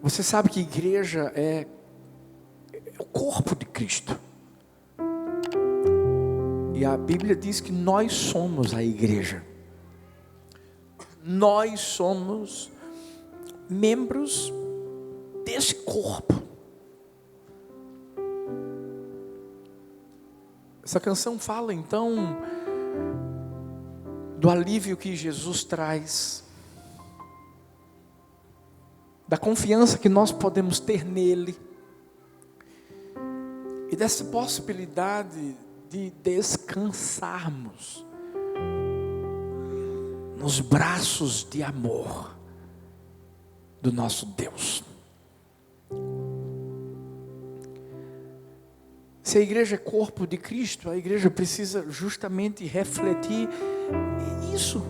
Você sabe que igreja é o corpo de Cristo. E a Bíblia diz que nós somos a igreja. Nós somos membros desse corpo. Essa canção fala então do alívio que Jesus traz, da confiança que nós podemos ter nele, e dessa possibilidade de descansarmos nos braços de amor do nosso Deus. Se a igreja é corpo de Cristo, a igreja precisa justamente refletir isso.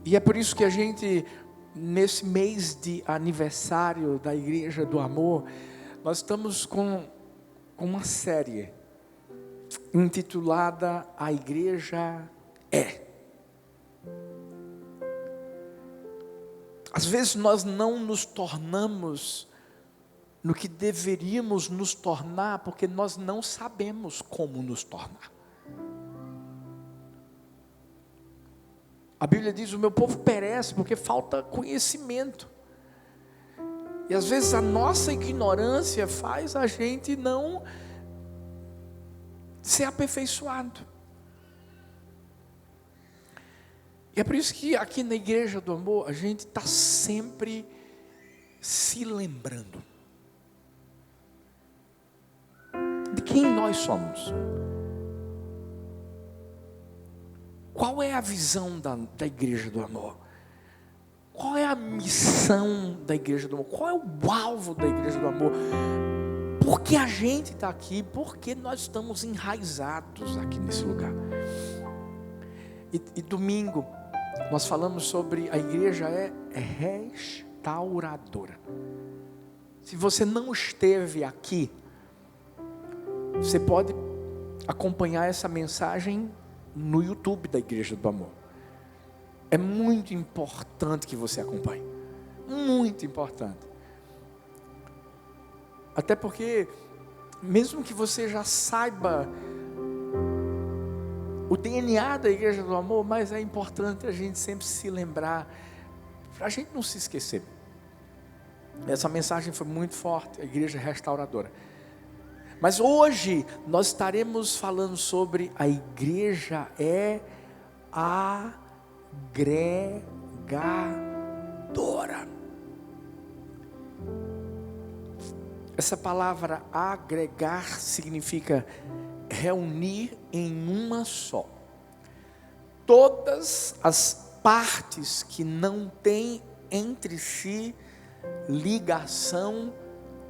E é por isso que a gente, nesse mês de aniversário da Igreja do Amor, nós estamos com uma série intitulada A Igreja é. Às vezes nós não nos tornamos no que deveríamos nos tornar, porque nós não sabemos como nos tornar. A Bíblia diz: o meu povo perece porque falta conhecimento. E às vezes a nossa ignorância faz a gente não ser aperfeiçoado. E é por isso que aqui na Igreja do Amor, a gente está sempre se lembrando de quem nós somos. Qual é a visão da Igreja do Amor? Qual é a missão da Igreja do Amor? Qual é o alvo da Igreja do Amor? Por que a gente está aqui? Porque nós estamos enraizados aqui nesse lugar. E domingo, nós falamos sobre a igreja é restauradora. Se você não esteve aqui, você pode acompanhar essa mensagem no YouTube da Igreja do Amor. É muito importante que você acompanhe. Muito importante. Até porque, mesmo que você já saiba o DNA da Igreja do Amor, mas é importante a gente sempre se lembrar, para a gente não se esquecer. Essa mensagem foi muito forte, a igreja restauradora. Mas hoje nós estaremos falando sobre a igreja é agregadora. Essa palavra agregar significa reunir em uma só. Todas as partes que não têm entre si ligação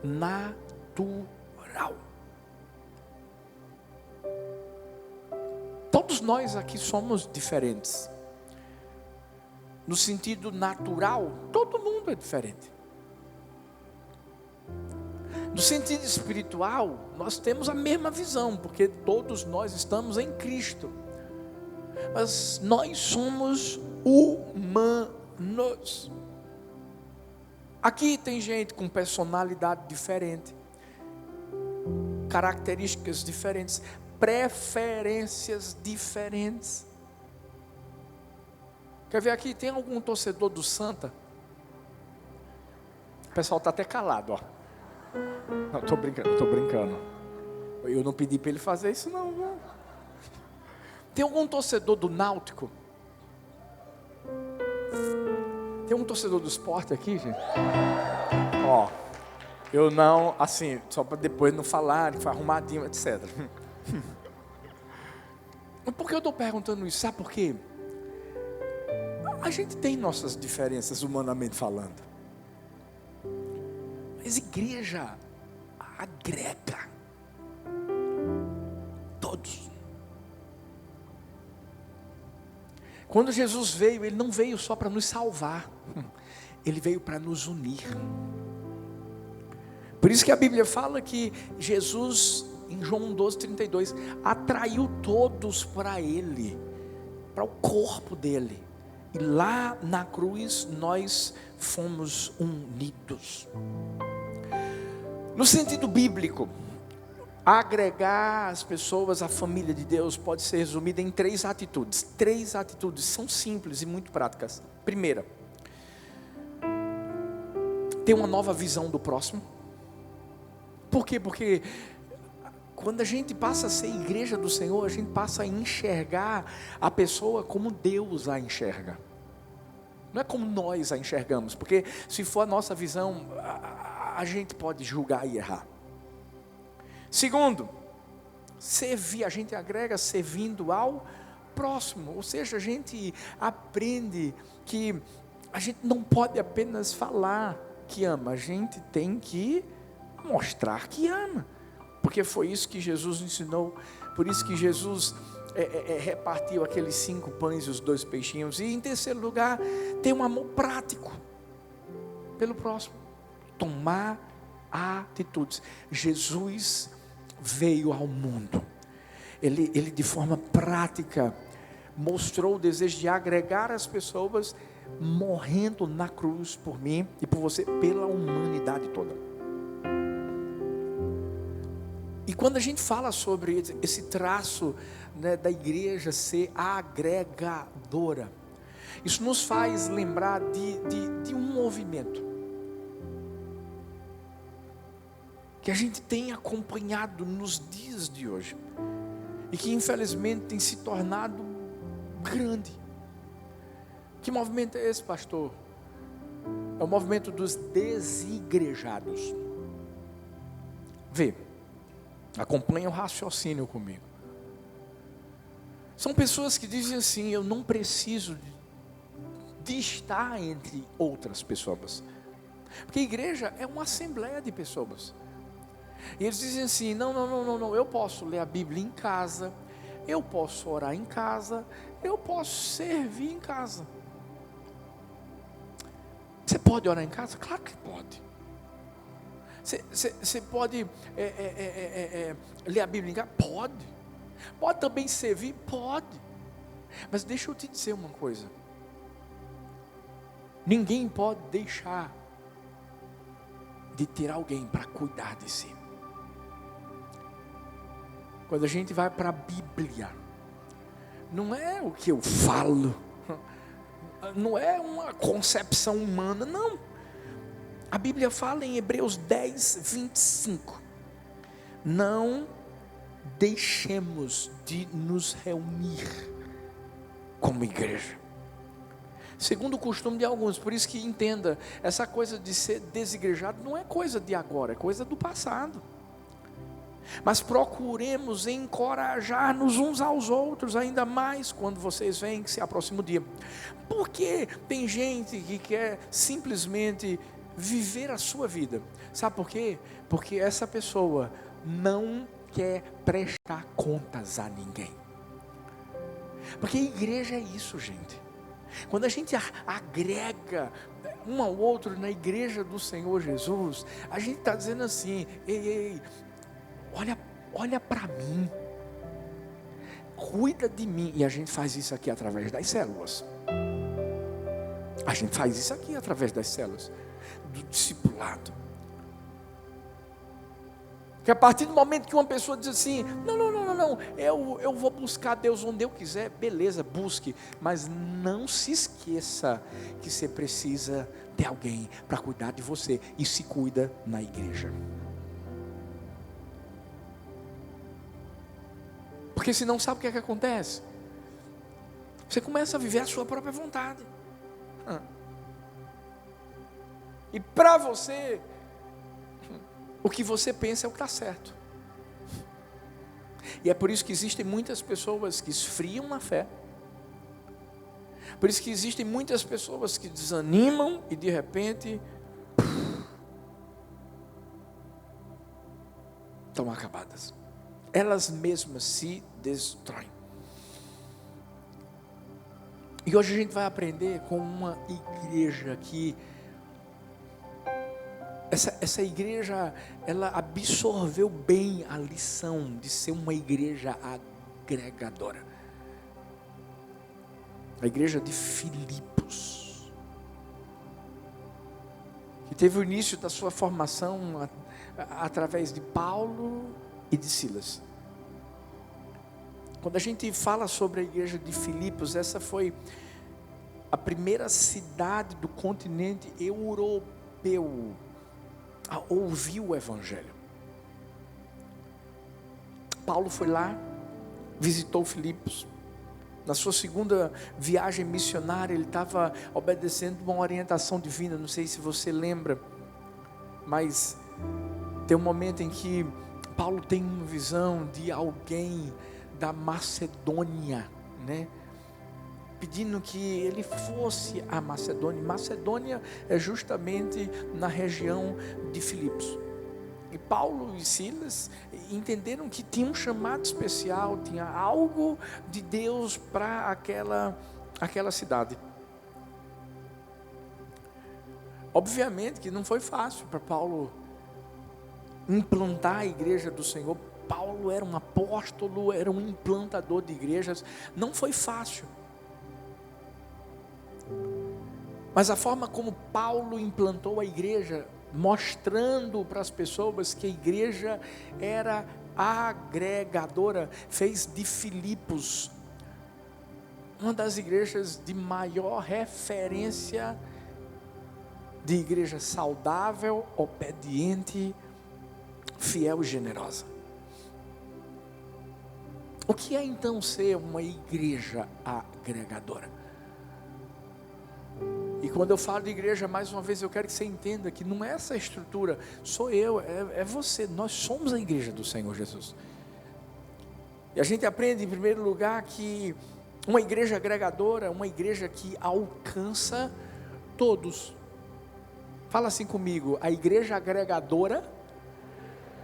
natural. Todos nós aqui somos diferentes. No sentido natural, todo mundo é diferente. No sentido espiritual, nós temos a mesma visão, porque todos nós estamos em Cristo. Mas nós somos humanos. Aqui tem gente com personalidade diferente, características diferentes, preferências diferentes. Quer ver aqui, tem algum torcedor do Santa? O pessoal está até calado, ó. Não, estou brincando. Eu não pedi para ele fazer isso não. Tem algum torcedor do Náutico? Tem um torcedor do esporte aqui, gente? Ó, eu não, assim, só para depois não falar, foi arrumadinho, etc. Por que eu estou perguntando isso? Sabe por quê? A gente tem nossas diferenças humanamente falando. Mas igreja agrega todos. Quando Jesus veio, Ele não veio só para nos salvar, Ele veio para nos unir. Por isso que a Bíblia fala que Jesus, em João 12:32, atraiu todos para Ele, para o corpo dele. E lá na cruz nós fomos unidos. No sentido bíblico, agregar as pessoas à família de Deus pode ser resumido em 3 atitudes. 3 atitudes, são simples e muito práticas. Primeira, ter uma nova visão do próximo. Por quê? Porque quando a gente passa a ser igreja do Senhor, a gente passa a enxergar a pessoa como Deus a enxerga. Não é como nós a enxergamos, porque se for a nossa visão, a gente pode julgar e errar. Segundo, servir, a gente agrega servindo ao próximo, ou seja, a gente aprende que a gente não pode apenas falar que ama, a gente tem que mostrar que ama, porque foi isso que Jesus ensinou, por isso que Jesus repartiu aqueles 5 pães e os 2 peixinhos. E em terceiro lugar, ter um amor prático pelo próximo, tomar atitudes. Jesus veio ao mundo, ele de forma prática mostrou o desejo de agregar as pessoas, morrendo na cruz por mim e por você, pela humanidade toda. E quando a gente fala sobre esse traço, né, da igreja ser agregadora, isso nos faz lembrar de um movimento que a gente tem acompanhado nos dias de hoje e que infelizmente tem se tornado grande. Que movimento é esse, pastor? É o movimento dos desigrejados. Vê, acompanha o raciocínio comigo. São pessoas que dizem assim: eu não preciso de estar entre outras pessoas, porque a igreja é uma assembleia de pessoas. E eles dizem assim: não, eu posso ler a Bíblia em casa, eu posso orar em casa, eu posso servir em casa. Você pode orar em casa? Claro que pode. Você pode ler a Bíblia em casa? Pode. Pode também servir? Pode. Mas deixa eu te dizer uma coisa: ninguém pode deixar de ter alguém para cuidar de si. Quando a gente vai para a Bíblia, não é o que eu falo, não é uma concepção humana, não. A Bíblia fala em Hebreus 10, 25: não deixemos de nos reunir como igreja, segundo o costume de alguns. Por isso que entenda, essa coisa de ser desigrejado não é coisa de agora, é coisa do passado. Mas procuremos encorajar-nos uns aos outros, ainda mais quando vocês veem que se aproxima o dia. Porque tem gente que quer simplesmente viver a sua vida. Sabe por quê? Porque essa pessoa não quer prestar contas a ninguém. Porque a igreja é isso, gente. Quando a gente agrega um ao outro na igreja do Senhor Jesus, a gente está dizendo assim: ei, olha para mim, cuida de mim. E a gente faz isso aqui através das células. A gente faz isso aqui através das células, do discipulado. Que a partir do momento que uma pessoa diz assim: não, eu vou buscar Deus onde eu quiser, beleza, busque, mas não se esqueça que você precisa de alguém para cuidar de você, e se cuida na igreja. Porque senão, sabe o que é que acontece? Você começa a viver a sua própria vontade. E para você, o que você pensa é o que está certo. E é por isso que existem muitas pessoas que esfriam na fé. Por isso que existem muitas pessoas que desanimam e de repente estão acabadas. Elas mesmas se destroem. E hoje a gente vai aprender com uma igreja que essa igreja, ela absorveu bem a lição de ser uma igreja agregadora. A igreja de Filipos, que teve o início da sua formação através de Paulo e de Silas. Quando a gente fala sobre a igreja de Filipos, essa foi a primeira cidade do continente europeu a ouvir o evangelho. Paulo foi lá, visitou Filipos. Na sua segunda viagem missionária, ele estava obedecendo uma orientação divina. Não sei se você lembra, mas tem um momento em que Paulo tem uma visão de alguém da Macedônia, né? Pedindo que ele fosse a Macedônia. Macedônia é justamente na região de Filipos. E Paulo e Silas entenderam que tinha um chamado especial, tinha algo de Deus para aquela cidade. Obviamente que não foi fácil para Paulo implantar a igreja do Senhor. Paulo era um apóstolo, era um implantador de igrejas. Não foi fácil. Mas a forma como Paulo implantou a igreja, mostrando para as pessoas que a igreja era agregadora, fez de Filipos uma das igrejas de maior referência de igreja saudável, obediente, fiel e generosa. O que é então ser uma igreja agregadora? E quando eu falo de igreja, mais uma vez eu quero que você entenda que não é essa estrutura, sou eu, é você, nós somos a igreja do Senhor Jesus. E a gente aprende em primeiro lugar que uma igreja agregadora é uma igreja que alcança todos. Fala assim comigo, a igreja agregadora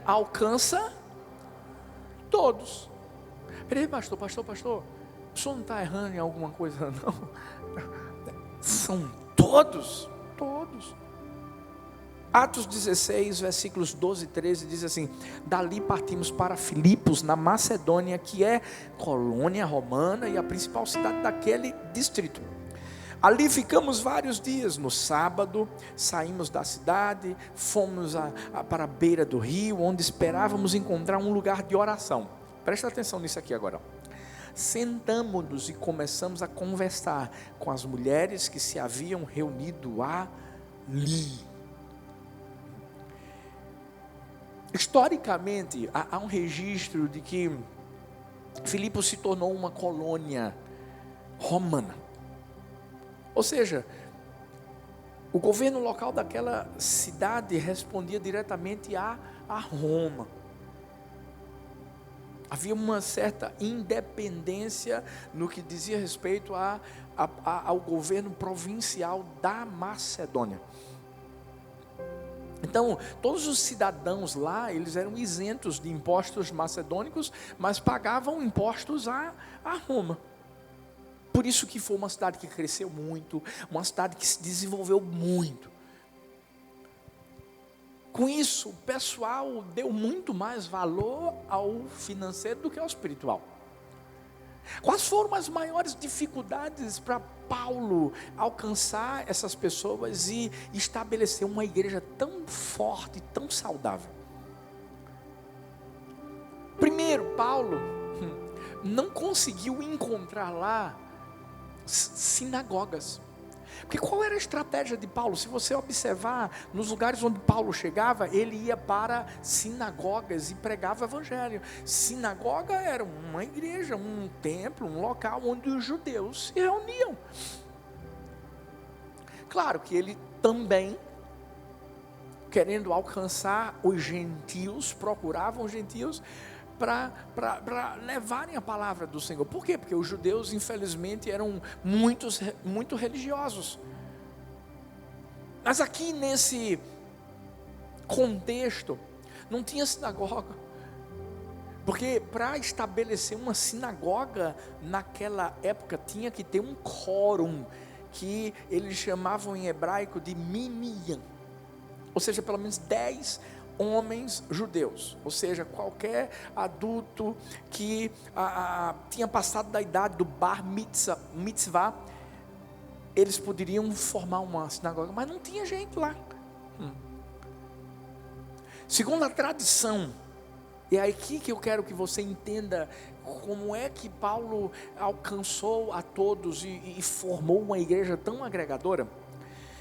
alcança todos. Peraí, pastor, o senhor não está errando em alguma coisa não? São todos. Atos 16, versículos 12 e 13 diz assim: dali partimos para Filipos, na Macedônia, que é colônia romana e a principal cidade daquele distrito. Ali ficamos vários dias. No sábado saímos da cidade, fomos para a beira do rio, onde esperávamos encontrar um lugar de oração. Presta atenção nisso aqui agora. Sentamos-nos e começamos a conversar com as mulheres que se haviam reunido ali. Historicamente, há um registro de que Filipos se tornou uma colônia romana. Ou seja, o governo local daquela cidade respondia diretamente a Roma. Havia uma certa independência no que dizia respeito ao governo provincial da Macedônia. Então, todos os cidadãos lá, eles eram isentos de impostos macedônicos, mas pagavam impostos a Roma. Por isso que foi uma cidade que cresceu muito, uma cidade que se desenvolveu muito. Com isso, o pessoal deu muito mais valor ao financeiro do que ao espiritual. Quais foram as maiores dificuldades para Paulo alcançar essas pessoas e estabelecer uma igreja tão forte, tão saudável? Primeiro, Paulo não conseguiu encontrar lá sinagogas. Porque qual era a estratégia de Paulo? Se você observar, nos lugares onde Paulo chegava, ele ia para sinagogas e pregava o evangelho. Sinagoga era uma igreja, um templo, um local onde os judeus se reuniam. Claro que ele também, querendo alcançar os gentios, procuravam os gentios para levarem a palavra do Senhor. Por quê? Porque os judeus, infelizmente, eram muito religiosos. Mas aqui nesse contexto, não tinha sinagoga. Porque para estabelecer uma sinagoga naquela época, tinha que ter um quórum, que eles chamavam em hebraico de minyan. Ou seja, pelo menos 10 homens judeus, ou seja, qualquer adulto que tinha passado da idade do bar mitzvah, eles poderiam formar uma sinagoga, mas não tinha gente lá. Segundo a tradição, e é aqui que eu quero que você entenda como é que Paulo alcançou a todos e formou uma igreja tão agregadora.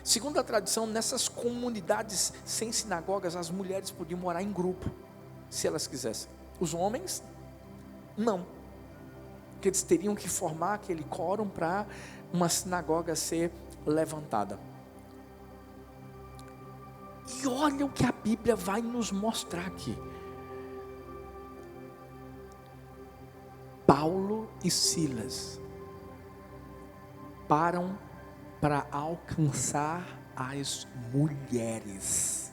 Segundo a tradição, nessas comunidades sem sinagogas, as mulheres podiam morar em grupo, se elas quisessem. Os homens, não. Porque eles teriam que formar aquele quórum para uma sinagoga ser levantada. E olha o que a Bíblia vai nos mostrar aqui. Paulo e Silas param para alcançar as mulheres.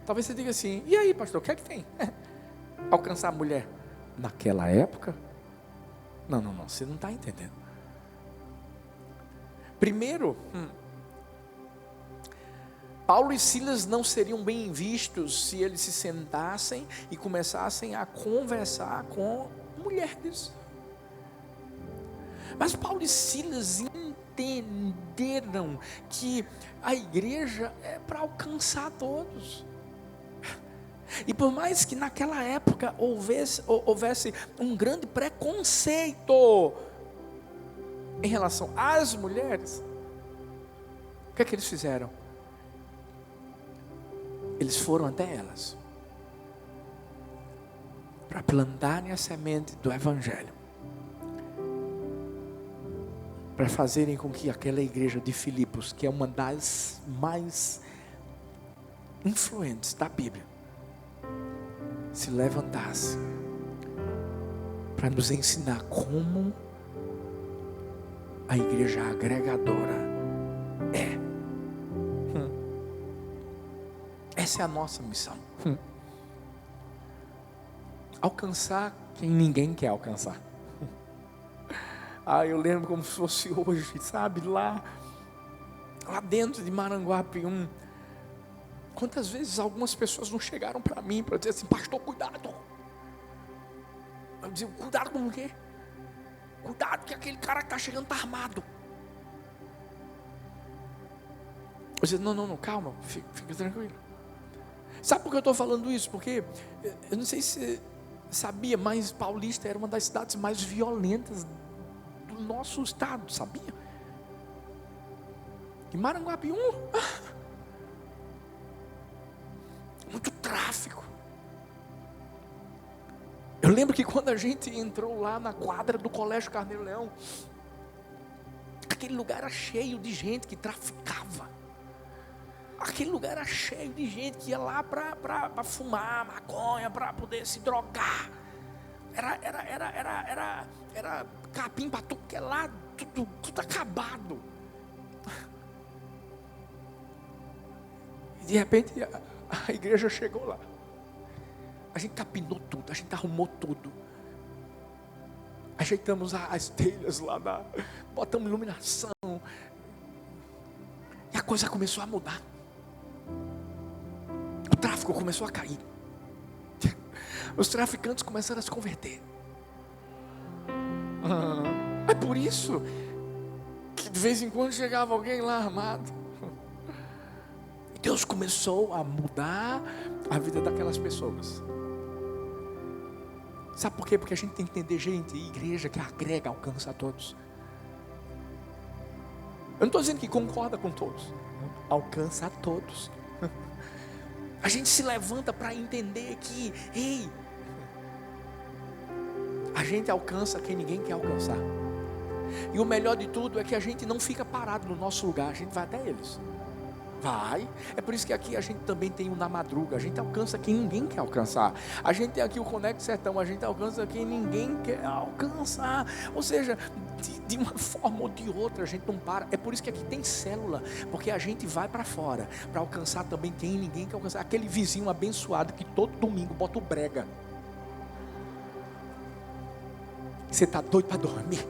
Talvez você diga assim: e aí, pastor, o que é que tem? Alcançar a mulher naquela época? Não, você não está entendendo. Primeiro, Paulo e Silas não seriam bem vistos se eles se sentassem e começassem a conversar com mulheres. Mas Paulo e Silas entenderam que a igreja é para alcançar todos. E por mais que naquela época houvesse um grande preconceito em relação às mulheres, o que é que eles fizeram? Eles foram até elas para plantarem a semente do Evangelho, para fazerem com que aquela igreja de Filipos, que é uma das mais influentes da Bíblia, se levantasse para nos ensinar como a igreja agregadora é. Essa é a nossa missão. Alcançar quem ninguém quer alcançar. Eu lembro como se fosse hoje, sabe, lá dentro de Maranguapium, quantas vezes algumas pessoas não chegaram para mim para dizer assim: pastor, cuidado. Eu dizia: cuidado com o quê? Cuidado que aquele cara que está chegando está armado. Eu dizia: não, calma, fica tranquilo. Sabe por que eu estou falando isso? Porque eu não sei se você sabia, mas Paulista era uma das cidades mais violentas do nosso estado, sabia? E Maranguapium, muito tráfico. Eu lembro que quando a gente entrou lá na quadra do Colégio Carneiro Leão, aquele lugar era cheio de gente que traficava. Aquele lugar era cheio de gente que ia lá para fumar maconha, para poder se drogar. Era capim para tudo que é lá, tudo acabado. E de repente a igreja chegou lá. A gente capinou tudo, a gente arrumou tudo. Ajeitamos as telhas lá, botamos iluminação. E a coisa começou a mudar. O tráfico começou a cair. Os traficantes começaram a se converter. É por isso que de vez em quando chegava alguém lá armado. Deus começou a mudar a vida daquelas pessoas. Sabe por quê? Porque a gente tem que entender, gente, igreja que agrega, alcança a todos. Eu não estou dizendo que concorda com todos, alcança a todos. A gente se levanta para entender que, a gente alcança quem ninguém quer alcançar. E o melhor de tudo é que a gente não fica parado no nosso lugar, a gente vai até eles. Vai. É por isso que aqui a gente também tem o Na Madruga. A gente alcança quem ninguém quer alcançar. A gente tem aqui o Conecta Sertão. A gente alcança quem ninguém quer alcançar. Ou seja, de uma forma ou de outra a gente não para. É por isso que aqui tem célula. Porque a gente vai para fora para alcançar também quem ninguém quer alcançar. Aquele vizinho abençoado que todo domingo bota o brega. Você está doido para dormir?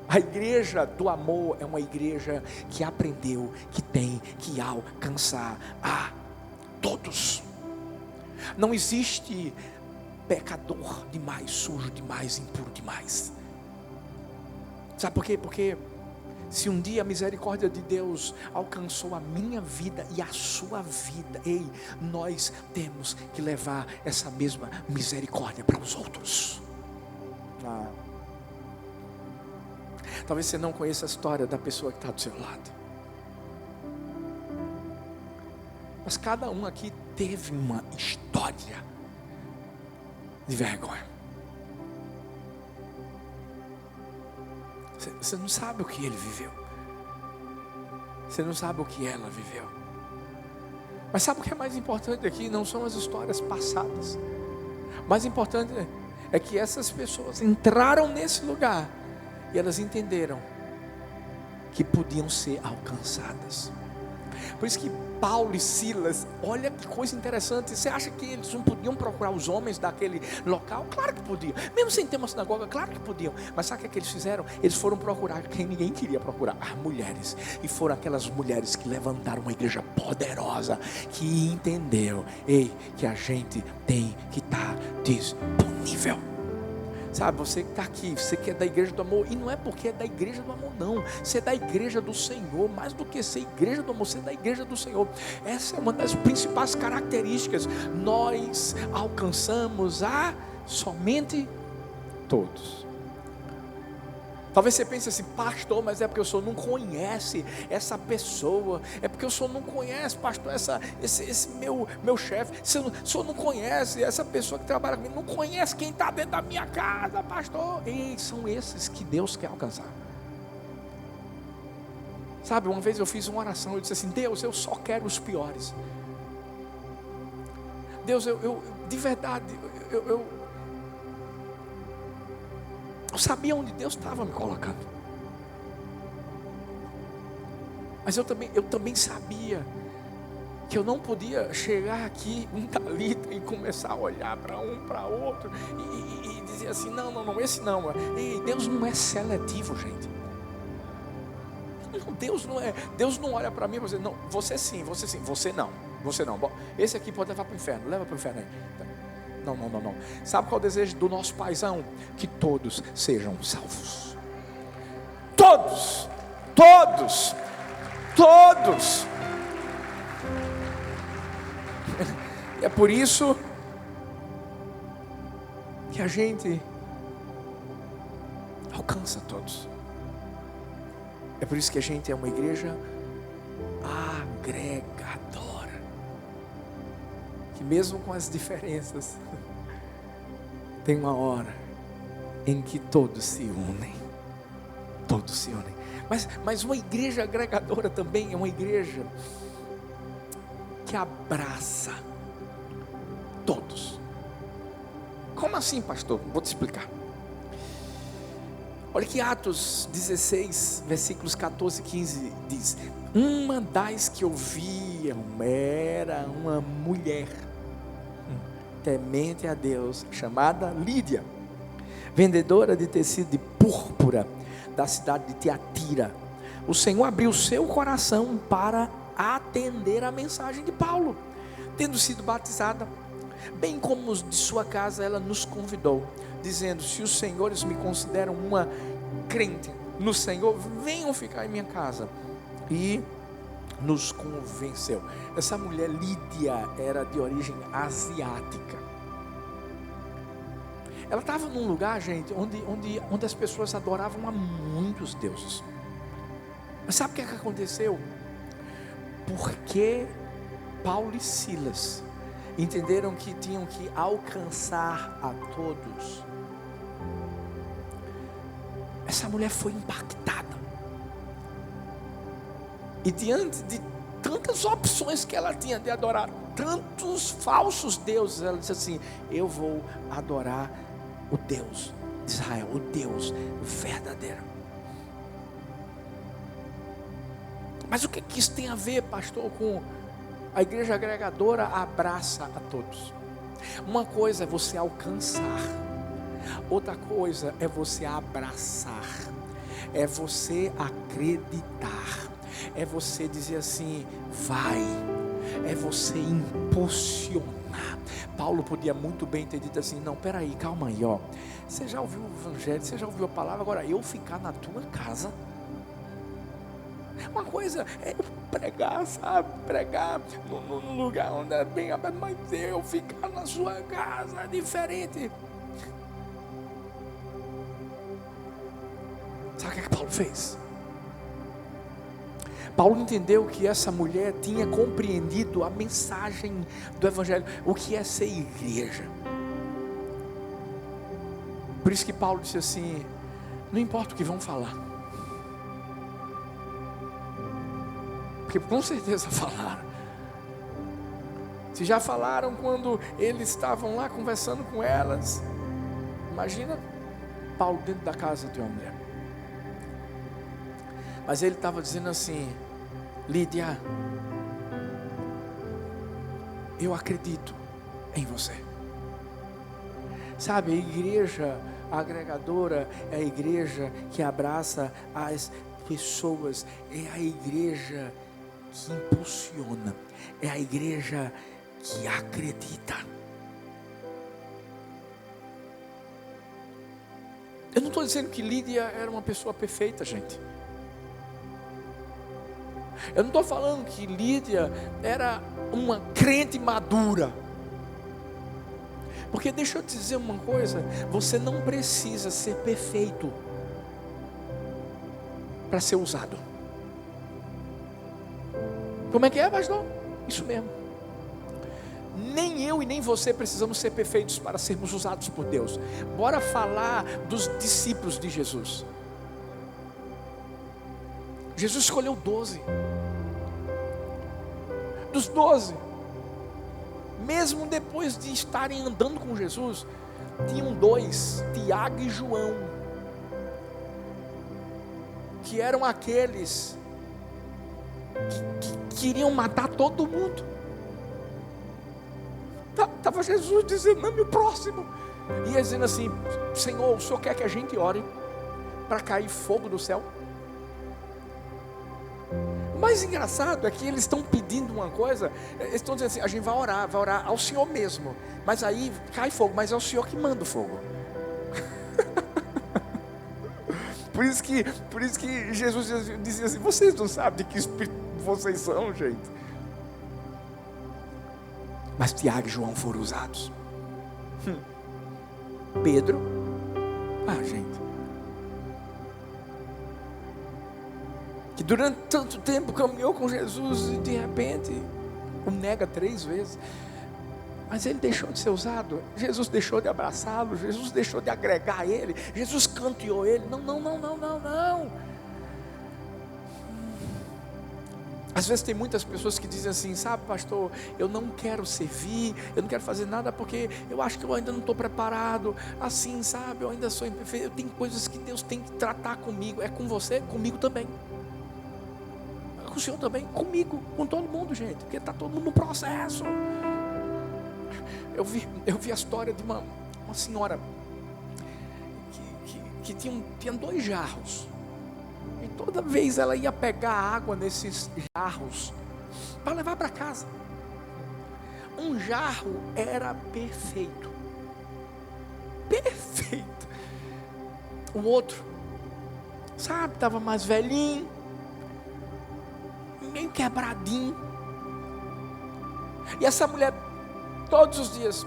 A igreja do amor é uma igreja que aprendeu que tem que alcançar a todos. Não existe pecador demais, sujo demais, impuro demais. Sabe por quê? Porque se um dia a misericórdia de Deus alcançou a minha vida e a sua vida, ei, nós temos que levar essa mesma misericórdia para os outros. Talvez você não conheça a história da pessoa que está do seu lado, mas cada um aqui teve uma história de vergonha. Você não sabe o que ele viveu, você não sabe o que ela viveu. Mas sabe o que é mais importante aqui? Não são as histórias passadas. Mais importante é que essas pessoas entraram nesse lugar e elas entenderam que podiam ser alcançadas. Por isso que Paulo e Silas, olha que coisa interessante. Você acha que eles não podiam procurar os homens daquele local? Claro que podiam. Mesmo sem ter uma sinagoga, claro que podiam. Mas sabe o que eles fizeram? Eles foram procurar quem ninguém queria procurar: as mulheres. E foram aquelas mulheres que levantaram uma igreja poderosa, que entendeu, ei, que a gente tem que estar disponível. Sabe, você que está aqui, você que é da igreja do amor, e não é porque é da igreja do amor não, você é da igreja do Senhor. Mais do que ser igreja do amor, você é da igreja do Senhor. Essa é uma das principais características. Nós alcançamos a somente todos. Talvez você pense assim: pastor, mas é porque o senhor não conhece essa pessoa, é porque o senhor não conhece, pastor, esse meu chefe, o senhor não conhece essa pessoa que trabalha comigo, não conhece quem está dentro da minha casa, pastor. Ei, são esses que Deus quer alcançar. Sabe, uma vez eu fiz uma oração, eu disse assim: Deus, eu só quero os piores. Deus, eu de verdade, eu sabia onde Deus estava me colocando, mas eu também sabia que eu não podia chegar aqui um talito e começar a olhar para um, para outro e dizer assim: não, esse não. Ei, Deus não é seletivo, gente. Deus não olha para mim e dizer: não, você sim, você não. Bom, esse aqui pode levar para o inferno, leva para o inferno aí. Não. Sabe qual é o desejo do nosso paizão? Que todos sejam salvos. Todos. É por isso que a gente alcança todos. É por isso que a gente é uma igreja agregadora, que mesmo com as diferenças, tem uma hora em que todos se unem. Mas uma igreja agregadora também é uma igreja que abraça todos. Como assim, pastor? Vou te explicar. Olha que Atos 16, versículos 14 e 15 diz: uma das que ouviam era uma mulher temente a Deus, chamada Lídia, vendedora de tecido de púrpura da cidade de Tiatira. O Senhor abriu seu coração para atender a mensagem de Paulo. Tendo sido batizada, bem como os de sua casa, ela nos convidou, dizendo: se os senhores me consideram uma crente no Senhor, venham ficar em minha casa. E nos convenceu. Essa mulher Lídia era de origem asiática. Ela estava num lugar, gente, onde as pessoas adoravam a muitos deuses. Mas sabe o que aconteceu? Porque Paulo e Silas entenderam que tinham que alcançar a todos. Essa mulher foi impactada. E diante de tantas opções que ela tinha de adorar, tantos falsos deuses, ela disse assim: eu vou adorar o Deus de Israel, o Deus verdadeiro. Mas o que isso tem a ver, pastor, com a igreja agregadora abraça a todos? Uma coisa é você alcançar, outra coisa é você abraçar. é você acreditar, é você dizer assim, vai, é você impulsionar. Paulo podia muito bem ter dito assim, não, peraí, calma aí, ó. Você já ouviu o evangelho, você já ouviu a palavra, agora eu ficar na tua casa? Uma coisa é eu pregar, sabe? Pregar no lugar onde é bem aberto, mas eu ficar na sua casa é diferente. Sabe o que Paulo fez? Paulo entendeu que essa mulher tinha compreendido a mensagem do evangelho, o que é ser igreja. Por isso que Paulo disse assim, não importa o que vão falar, porque com certeza falaram. Se já falaram quando eles estavam lá conversando com elas, imagina Paulo dentro da casa de uma mulher. Mas ele estava dizendo assim, Lídia, eu acredito em você. Sabe, a igreja agregadora é a igreja que abraça as pessoas, é a igreja que impulsiona, é a igreja que acredita. Eu não estou dizendo que Lídia era uma pessoa perfeita, gente. Eu não estou falando que Lídia era uma crente madura. Porque deixa eu te dizer uma coisa, você não precisa ser perfeito para ser usado. Como é que é, pastor? Isso mesmo. Nem eu e nem você precisamos ser perfeitos para sermos usados por Deus. Bora falar dos discípulos de Jesus. Jesus escolheu 12. Dos 12, mesmo depois de estarem andando com Jesus, tinham 2, Tiago e João, que eram aqueles que queriam matar todo mundo. Estava Jesus dizendo, não, meu próximo, e eles dizendo assim, Senhor, o Senhor quer que a gente ore para cair fogo do céu? O mais engraçado é que eles estão pedindo uma coisa, eles estão dizendo assim, a gente vai orar ao Senhor mesmo, mas aí cai fogo, mas é o Senhor que manda o fogo. Por isso que Jesus dizia assim, vocês não sabem de que espírito vocês são, gente. Mas Tiago e João foram usados. Pedro, gente, que durante tanto tempo caminhou com Jesus e de repente o nega 3 vezes, mas ele deixou de ser usado. Jesus deixou de abraçá-lo, Jesus deixou de agregar ele, Jesus canteou ele. Não. Às vezes tem muitas pessoas que dizem assim, sabe, pastor, eu não quero servir, eu não quero fazer nada porque eu acho que eu ainda não estou preparado, assim, sabe, eu ainda sou imperfeito, tem coisas que Deus tem que tratar comigo. É com você, comigo também. É com o Senhor também, comigo, com todo mundo, gente, porque está todo mundo no processo. Eu vi a história de uma senhora que tinha 2 jarros. E toda vez ela ia pegar água nesses jarros para levar para casa. Um jarro era perfeito. Perfeito. O outro, sabe, estava mais velhinho, meio quebradinho. E essa mulher, todos os dias,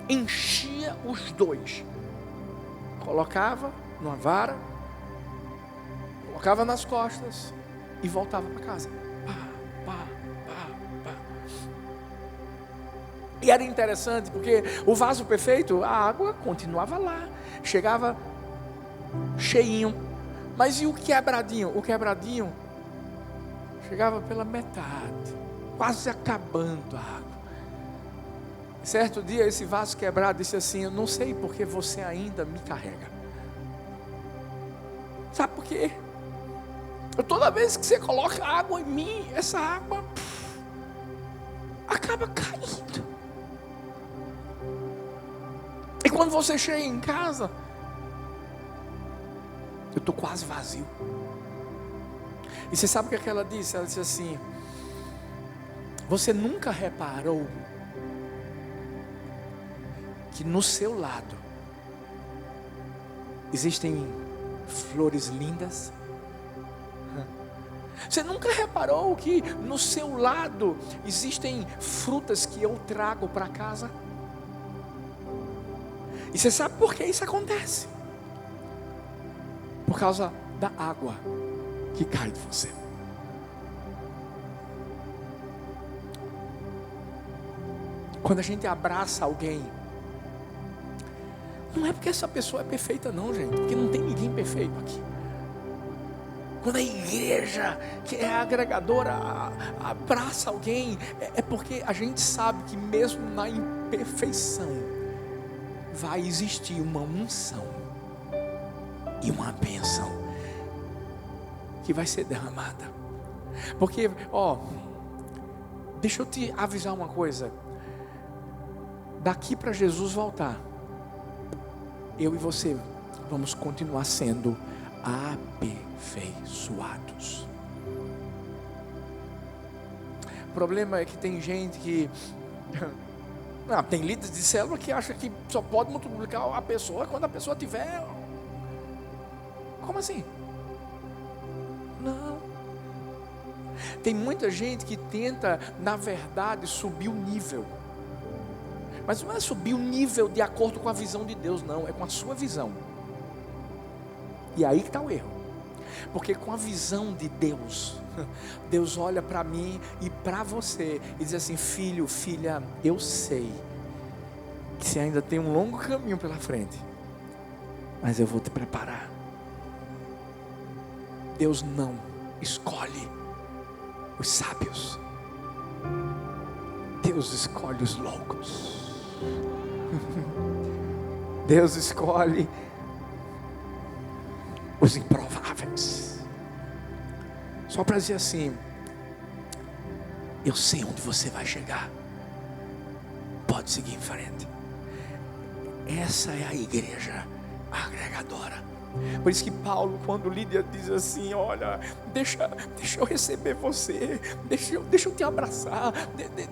enchia os 2. Colocava numa vara, colocava nas costas e voltava para casa. Pá. E era interessante porque o vaso perfeito, a água continuava lá, chegava cheinho. Mas e o quebradinho? O quebradinho chegava pela metade, quase acabando a água. Certo dia esse vaso quebrado disse assim, eu não sei porque você ainda me carrega. Sabe por quê? Toda vez que você coloca água em mim, essa água acaba caindo. E quando você chega em casa, eu estou quase vazio. E você sabe o que ela disse? Ela disse assim: você nunca reparou que no seu lado existem flores lindas? Você nunca reparou que no seu lado existem frutas que eu trago para casa? E você sabe por que isso acontece? Por causa da água que cai de você. Quando a gente abraça alguém, não é porque essa pessoa é perfeita não, gente, porque não tem ninguém perfeito aqui. Quando a igreja, que é agregadora, abraça alguém, é porque a gente sabe que mesmo na imperfeição vai existir uma unção e uma bênção que vai ser derramada. Porque, deixa eu te avisar uma coisa. Daqui para Jesus voltar, eu e você vamos continuar sendo aperfeiçoados. O problema é que tem gente que tem líderes de célula que acha que só pode multiplicar a pessoa quando a pessoa tiver. Como assim? Não. Tem muita gente que tenta, na verdade, subir o nível. Mas não é subir o nível de acordo com a visão de Deus, não. É com a sua visão. E aí que está o erro. Porque com a visão de Deus, Deus olha para mim e para você e diz assim: filho, filha, eu sei que você ainda tem um longo caminho pela frente, mas eu vou te preparar. Deus não escolhe os sábios, Deus escolhe os loucos. Deus escolhe os improváveis. Só para dizer assim: eu sei onde você vai chegar, pode seguir em frente. Essa é a igreja agregadora. Por isso que Paulo, quando Lídia diz assim: olha, deixa eu receber você, deixa eu te abraçar,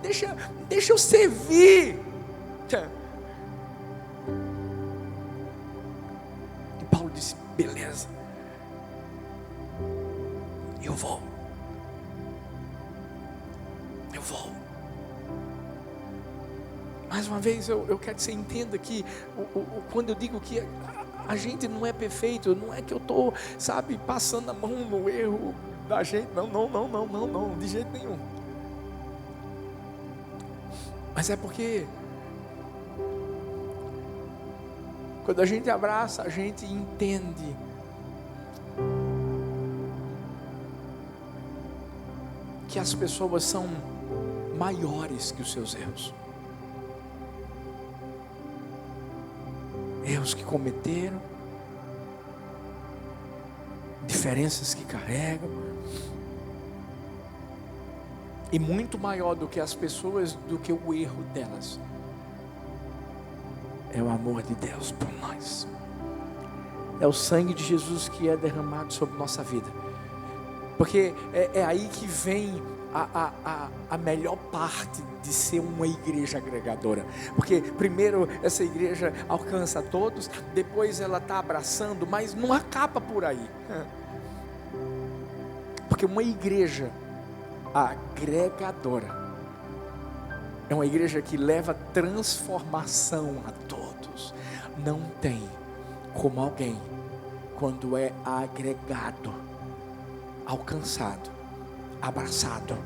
deixa eu servir. E Paulo disse: beleza, eu vou. Mais uma vez, eu quero que você entenda que quando eu digo que a gente não é perfeito, não é que eu estou, passando a mão no erro da gente, não, de jeito nenhum. Mas é porque quando a gente abraça, a gente entende que as pessoas são maiores que os seus erros. Erros que cometeram, diferenças que carregam, e muito maior do que as pessoas, do que o erro delas, é o amor de Deus por nós. É o sangue de Jesus que é derramado sobre nossa vida. Porque é aí que vem a melhor parte de ser uma igreja agregadora. Porque primeiro essa igreja alcança a todos, depois ela está abraçando, mas não acaba por aí. Porque uma igreja agregadora é uma igreja que leva transformação a todos. Não tem como alguém, quando é agregado, alcançado, abraçado,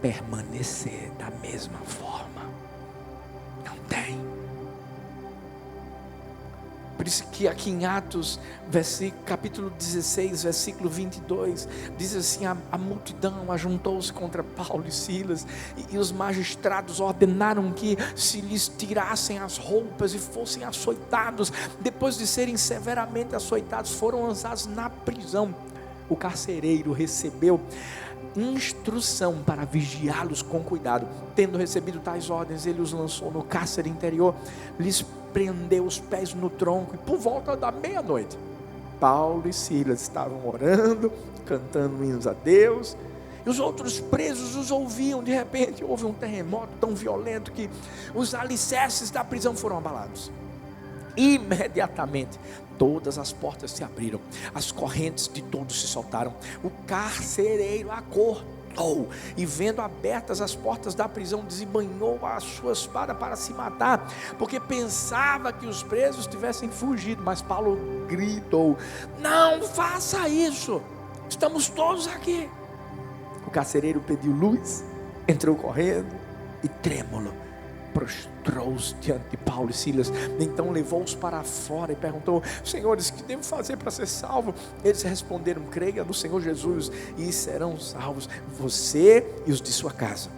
permanecer da mesma forma. Não tem. Por isso que aqui em Atos, capítulo 16, versículo 22, diz assim: a multidão ajuntou-se contra Paulo e Silas, e os magistrados ordenaram que se lhes tirassem as roupas e fossem açoitados. Depois de serem severamente açoitados, foram lançados na prisão. O carcereiro recebeu instrução para vigiá-los com cuidado. Tendo recebido tais ordens, ele os lançou no cárcere interior, lhes prendeu os pés no tronco, e por volta da meia-noite Paulo e Silas estavam orando, cantando hinos a Deus, e os outros presos os ouviam. De repente houve um terremoto tão violento que os alicerces da prisão foram abalados. Imediatamente todas as portas se abriram, as correntes de todos se soltaram. O carcereiro acordou e, vendo abertas as portas da prisão, desembanhou a sua espada para se matar, porque pensava que os presos tivessem fugido. Mas Paulo gritou: não faça isso, estamos todos aqui. O carcereiro pediu luz, entrou correndo e, trêmulo, prostrou-se diante de Paulo e Silas. Então levou-os para fora e perguntou: senhores, que devo fazer para ser salvo? Eles responderam: creia no Senhor Jesus e serão salvos, você e os de sua casa.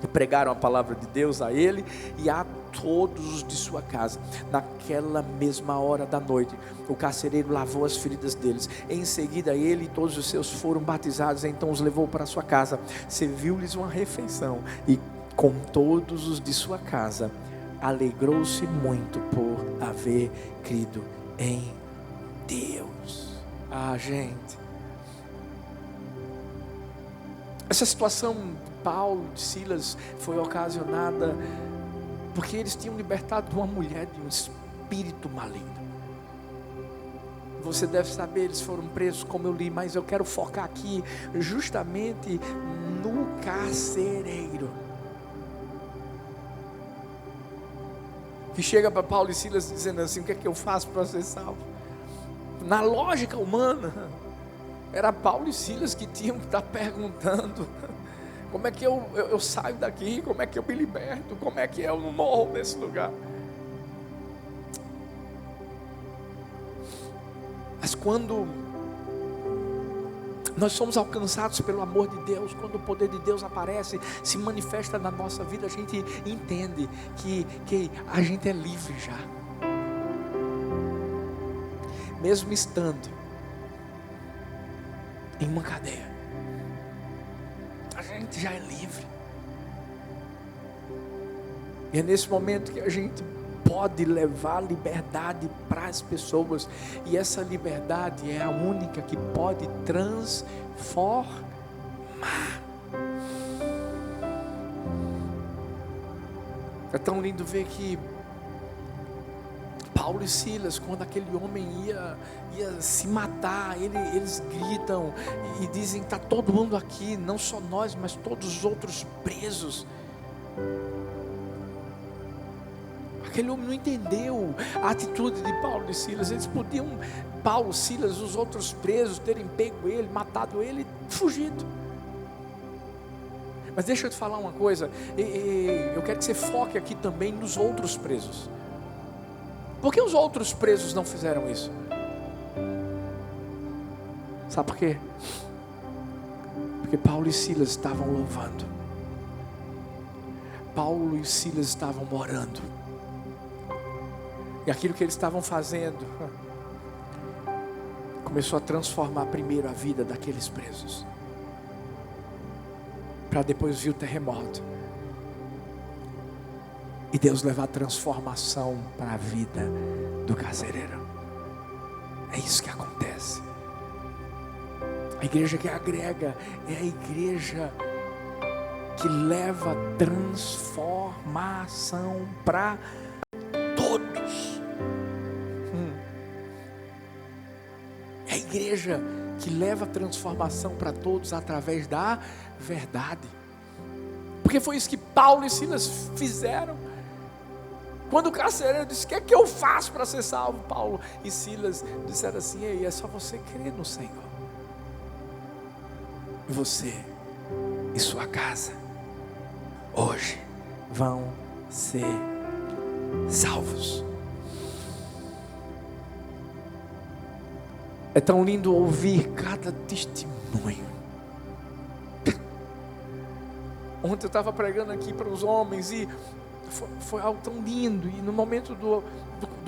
E pregaram a palavra de Deus a ele e a todos os de sua casa. Naquela mesma hora da noite, o carcereiro lavou as feridas deles. Em seguida ele e todos os seus foram batizados. Então os levou para sua casa, serviu-lhes uma refeição e, com todos os de sua casa, alegrou-se muito por haver crido em Deus. Gente, essa situação de Paulo, de Silas, foi ocasionada porque eles tinham libertado uma mulher de um espírito maligno. Você deve saber, eles foram presos, como eu li, mas eu quero focar aqui justamente no carcereiro, que chega para Paulo e Silas dizendo assim: o que é que eu faço para ser salvo? Na lógica humana, era Paulo e Silas que tinham que estar perguntando: como é que eu saio daqui? Como é que eu me liberto? Como é que eu não morro nesse lugar? Mas quando nós somos alcançados pelo amor de Deus, quando o poder de Deus aparece, se manifesta na nossa vida, a gente entende que a gente é livre já, mesmo estando em uma cadeia, a gente já é livre. E é nesse momento que a gente pode levar liberdade para as pessoas, e essa liberdade é a única que pode transformar. É tão lindo ver que Paulo e Silas, quando aquele homem ia se matar, eles gritam e dizem: está todo mundo aqui, não só nós, mas todos os outros presos. Aquele homem não entendeu a atitude de Paulo e Silas. Eles podiam, Paulo, Silas, os outros presos, terem pego ele, matado ele e fugido. Mas deixa eu te falar uma coisa, eu quero que você foque aqui também nos outros presos. Por que os outros presos não fizeram isso? Sabe por quê? Porque Paulo e Silas estavam louvando, Paulo e Silas estavam orando, e aquilo que eles estavam fazendo começou a transformar primeiro a vida daqueles presos, para depois vir o terremoto e Deus levar transformação para a vida do carcereiro. É isso que acontece. A igreja que agrega é a igreja que leva transformação para todos. É a igreja que leva transformação para todos através da verdade. Porque foi isso que Paulo e Silas fizeram. Quando o carcereiro disse: o que é que eu faço para ser salvo? Paulo e Silas disseram assim: ei, é só você crer no Senhor, e você e sua casa hoje vão ser salvos. É tão lindo ouvir cada testemunho. Ontem eu estava pregando aqui para os homens e foi algo tão lindo. E no momento do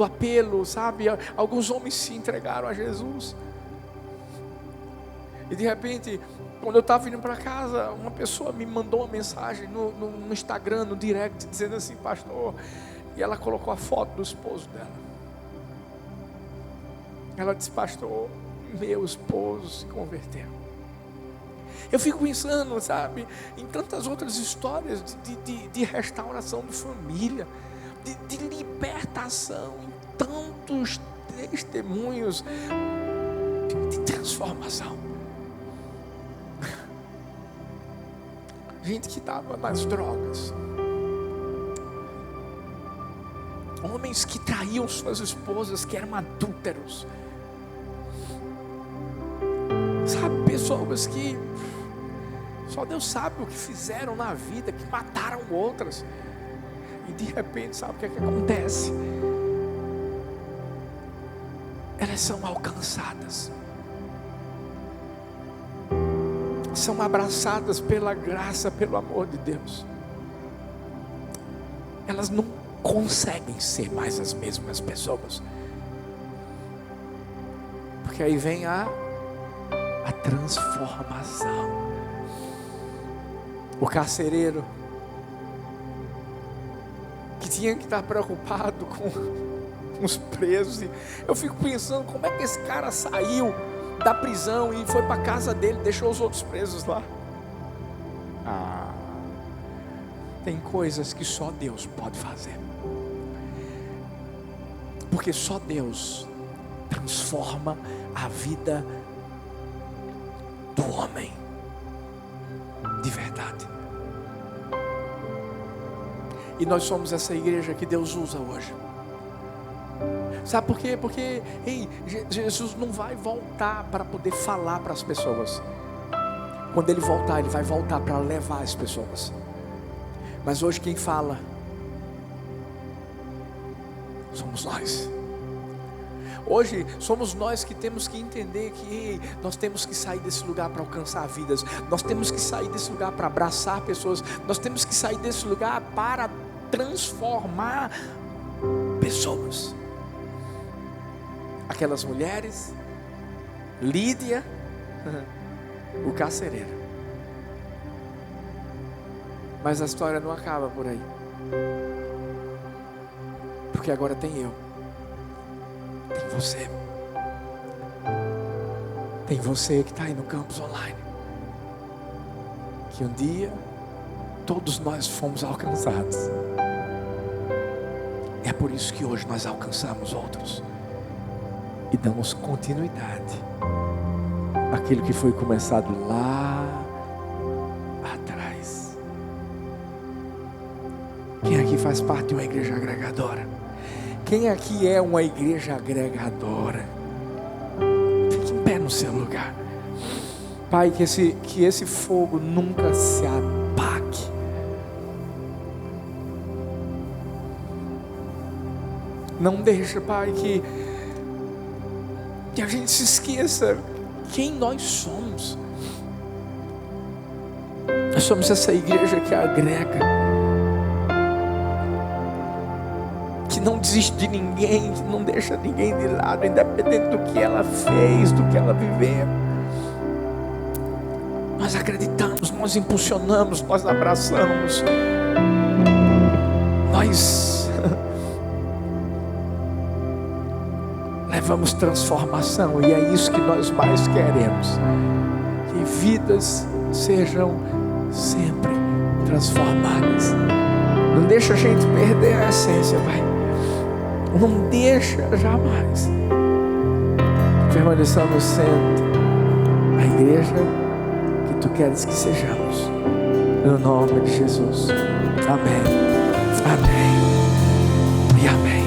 apelo, sabe, alguns homens se entregaram a Jesus. E de repente, quando eu estava indo para casa, uma pessoa me mandou uma mensagem no Instagram, no direct, dizendo assim: pastor, e ela colocou a foto do esposo dela. Ela disse: pastor, meu esposo se converteu. Eu fico pensando, sabe, em tantas outras histórias de restauração de família, de libertação, em tantos testemunhos de transformação. Gente que estava nas drogas, homens que traíam suas esposas, que eram adúlteros, sabe, pessoas que só Deus sabe o que fizeram na vida, que mataram outras, e de repente, sabe o que é que acontece? Elas são alcançadas, são abraçadas pela graça, pelo amor de Deus. Elas não conseguem ser mais as mesmas pessoas, porque aí vem a transformação. O carcereiro, que tinha que estar preocupado com os presos, eu fico pensando, como é que esse cara saiu da prisão e foi para a casa dele, deixou os outros presos lá? Tem coisas que só Deus pode fazer, porque só Deus transforma a vida do homem de verdade. E nós somos essa igreja que Deus usa hoje. Sabe por quê? Porque Jesus não vai voltar para poder falar para as pessoas. Quando Ele voltar, Ele vai voltar para levar as pessoas. Mas hoje quem fala somos nós. Hoje somos nós que temos que entender que nós temos que sair desse lugar para alcançar vidas. Nós temos que sair desse lugar para abraçar pessoas. Nós temos que sair desse lugar para transformar pessoas. Aquelas mulheres, Lídia, o carcereiro. Mas a história não acaba por aí, porque agora tem eu, tem você, tem você que está aí no campus online, que um dia todos nós fomos alcançados. É por isso que hoje nós alcançamos outros e damos continuidade àquilo que foi começado lá atrás. Quem aqui faz parte de uma igreja agregadora? Quem aqui é uma igreja agregadora? Fique em pé no seu lugar. Pai, que esse fogo nunca se apague. Não deixa, Pai, que a gente se esqueça quem nós somos. Nós somos essa igreja que agrega, que não desiste de ninguém, que não deixa ninguém de lado, independente do que ela fez, do que ela viveu. Nós acreditamos, nós impulsionamos, nós abraçamos, nós levamos transformação, e é isso que nós mais queremos, que vidas sejam sempre transformadas. Não deixa a gente perder a essência, Pai. Não deixa jamais. Permaneçamos sendo a igreja que Tu queres que sejamos, no nome de Jesus. Amém, amém e amém.